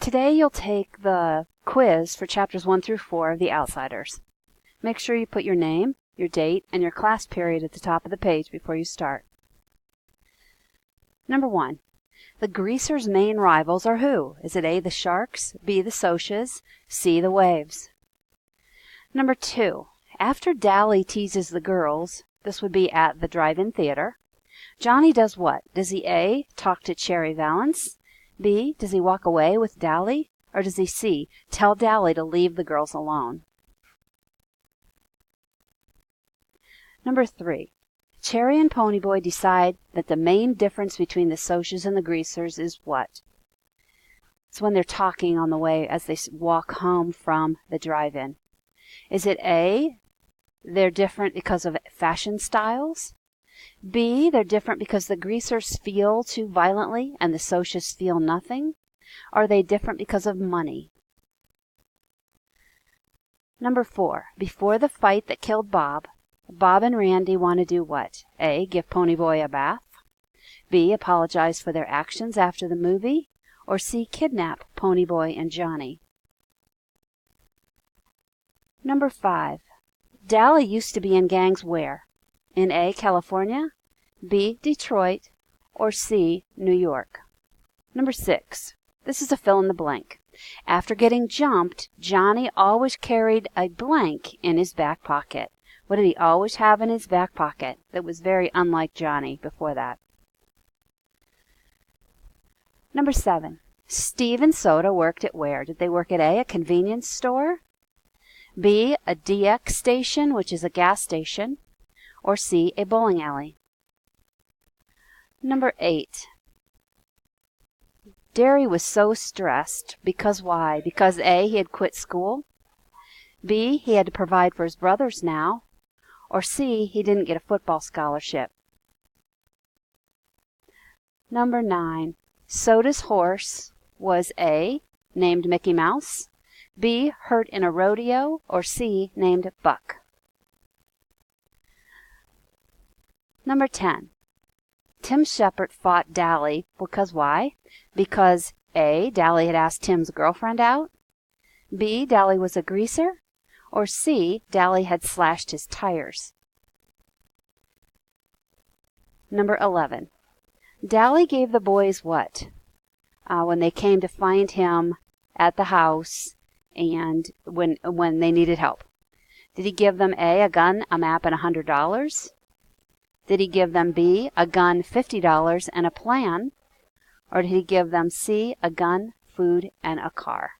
Today you'll take the quiz for chapters 1 through 4 of The Outsiders. Make sure you put your name, your date, and your class period at the top of the page before you start. Number 1. The Greasers' main rivals are who? Is it A, the Sharks, B, the Socs, C, the Waves? Number 2. After Dally teases the girls, this would be at the drive-in theater, Johnny does what? Does he A, talk to Cherry Valance, B, does he walk away with Dally, or does he C, tell Dally to leave the girls alone? Number 3. Cherry and Ponyboy decide that the main difference between the Socs and the Greasers is what? It's when they're talking on the way as they walk home from the drive-in. Is it A, they're different because of fashion styles? B, they're different because the Greasers feel too violently and the Socs feel nothing? Are they different because of money? Number 4. Before the fight that killed Bob, Bob and Randy want to do what? A, give Ponyboy a bath, B, apologize for their actions after the movie, or C, kidnap Ponyboy and Johnny? Number 5. Dally used to be in gangs where? In A, California, B, Detroit, or C, New York? Number 6. This is a fill in the blank. After getting jumped, Johnny always carried a blank in his back pocket. What did he always have in his back pocket that was very unlike Johnny before that? Number 7. Steve and Soda worked at where? Did they work at A, a convenience store, B, a DX station, which is a gas station, or C, a bowling alley? Number 8. Derry was so stressed because why? Because A, he had quit school, B, he had to provide for his brothers now, or C, he didn't get a football scholarship. Number 9. Soda's horse was A, named Mickey Mouse, B, hurt in a rodeo, or C, named Buck? Number 10. Tim Shepard fought Dally because why? Because A, Dally had asked Tim's girlfriend out, B, Dally was a greaser, or C, Dally had slashed his tires? Number 11. Dally gave the boys what? When they came to find him at the house and when they needed help. Did he give them A, a gun, a map, and $100? Did he give them B, a gun, $50, and a plan? Or did he give them C, a gun, food, and a car?